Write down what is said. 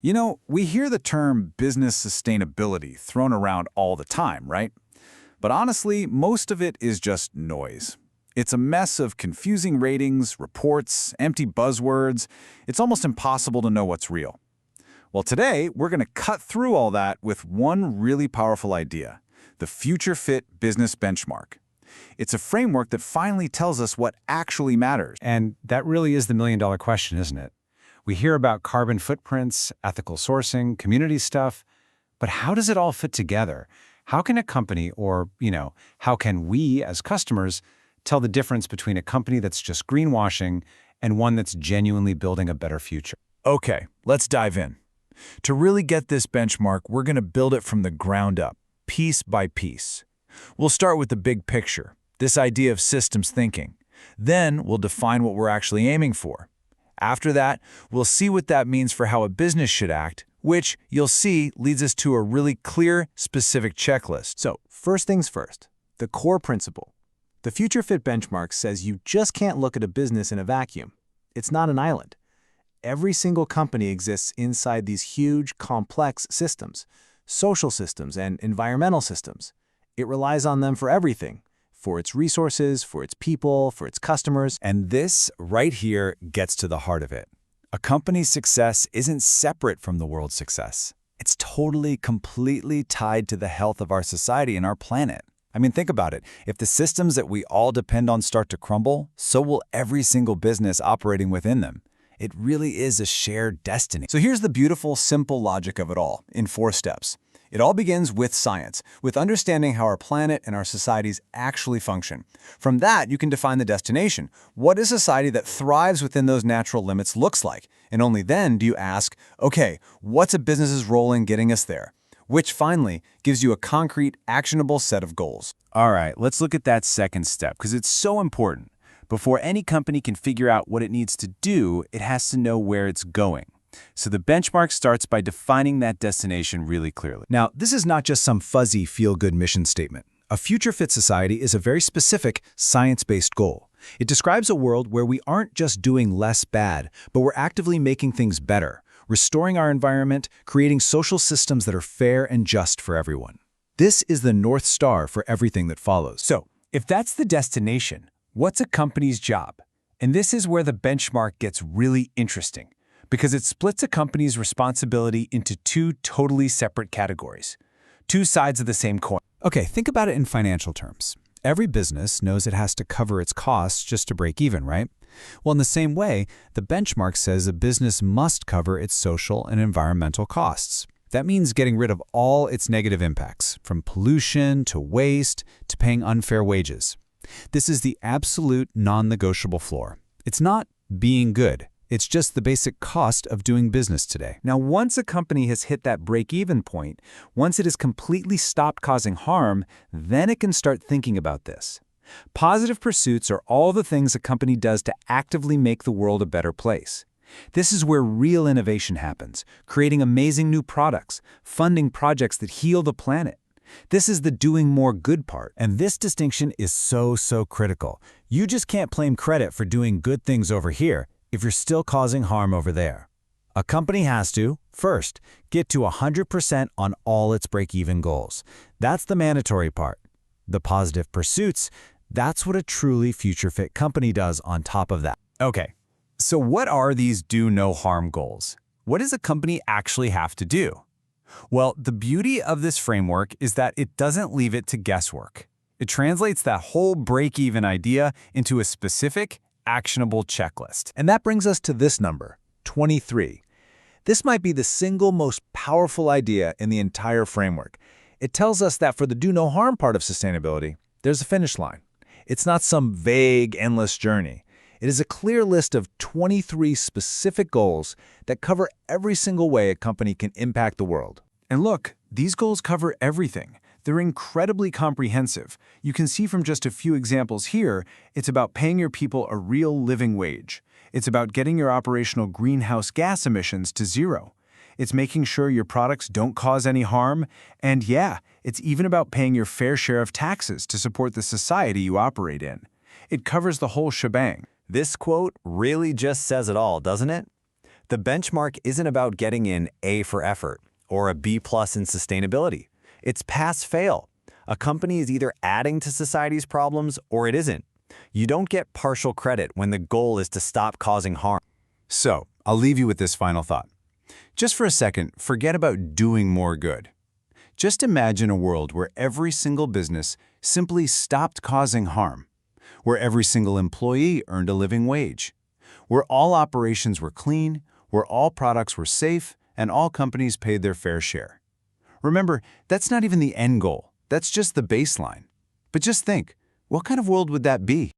You know, we hear the term business sustainability thrown around all the time, right? But honestly, most of it is just noise. It's a mess of confusing ratings, reports, empty buzzwords. It's almost impossible to know what's real. Well, today, we're going to cut through all that with one really powerful idea, the Future Fit Business Benchmark. It's a framework that finally tells us what actually matters. And that really is the million-dollar question, isn't it? We hear about carbon footprints, ethical sourcing, community stuff, but how does it all fit together? How can a company or, how can we as customers tell the difference between a company that's just greenwashing and one that's genuinely building a better future? Okay, let's dive in. To really get this benchmark, we're going to build it from the ground up, piece by piece. We'll start with the big picture, this idea of systems thinking. Then we'll define what we're actually aiming for. After that, we'll see what that means for how a business should act, which, you'll see, leads us to a really clear, specific checklist. So, first things first, the core principle. The Future Fit benchmark says you just can't look at a business in a vacuum. It's not an island. Every single company exists inside these huge, complex systems, social systems and environmental systems. It relies on them for everything. For its resources, for its people, for its customers. And this, right here, gets to the heart of it. A company's success isn't separate from the world's success. It's totally, completely tied to the health of our society and our planet. I mean, think about it. If the systems that we all depend on start to crumble, so will every single business operating within them. It really is a shared destiny. So here's the beautiful, simple logic of it all, in 4 steps. It all begins with science, with understanding how our planet and our societies actually function. From that, you can define the destination. What a society that thrives within those natural limits looks like. And only then do you ask, okay, what's a business's role in getting us there? Which finally gives you a concrete, actionable set of goals. All right, let's look at that second step, because it's so important. Before any company can figure out what it needs to do, it has to know where it's going. So the benchmark starts by defining that destination really clearly. Now, this is not just some fuzzy feel-good mission statement. A future fit society is a very specific, science-based goal. It describes a world where we aren't just doing less bad, but we're actively making things better, restoring our environment, creating social systems that are fair and just for everyone. This is the North Star for everything that follows. So, if that's the destination, what's a company's job? And this is where the benchmark gets really interesting, because it splits a company's responsibility into 2 totally separate categories, 2 sides of the same coin. Okay, think about it in financial terms. Every business knows it has to cover its costs just to break even, right? Well, in the same way, the benchmark says a business must cover its social and environmental costs. That means getting rid of all its negative impacts, from pollution to waste to paying unfair wages. This is the absolute non-negotiable floor. It's not being good. It's just the basic cost of doing business today. Now, once a company has hit that break-even point, once it has completely stopped causing harm, then it can start thinking about this. Positive pursuits are all the things a company does to actively make the world a better place. This is where real innovation happens, creating amazing new products, funding projects that heal the planet. This is the doing more good part. And this distinction is so critical. You just can't claim credit for doing good things over here if you're still causing harm over there. A company has to, first, get to 100% on all its break-even goals. That's the mandatory part. The positive pursuits, that's what a truly future-fit company does on top of that. Okay, so what are these do-no-harm goals? What does a company actually have to do? Well, the beauty of this framework is that it doesn't leave it to guesswork. It translates that whole break-even idea into a specific, actionable checklist. And that brings us to this number, 23. This might be the single most powerful idea in the entire framework. It tells us that for the do-no-harm part of sustainability, there's a finish line. It's not some vague, endless journey. It is a clear list of 23 specific goals that cover every single way a company can impact the world. And look, these goals cover everything. They're incredibly comprehensive. You can see from just a few examples here, it's about paying your people a real living wage. It's about getting your operational greenhouse gas emissions to 0. It's making sure your products don't cause any harm. And yeah, it's even about paying your fair share of taxes to support the society you operate in. It covers the whole shebang. This quote really just says it all, doesn't it? The benchmark isn't about getting an A for effort or a B+ in sustainability. It's pass-fail. A company is either adding to society's problems or it isn't. You don't get partial credit when the goal is to stop causing harm. So, I'll leave you with this final thought. Just for a second, forget about doing more good. Just imagine a world where every single business simply stopped causing harm, where every single employee earned a living wage, where all operations were clean, where all products were safe, and all companies paid their fair share. Remember, that's not even the end goal. That's just the baseline. But just think, what kind of world would that be?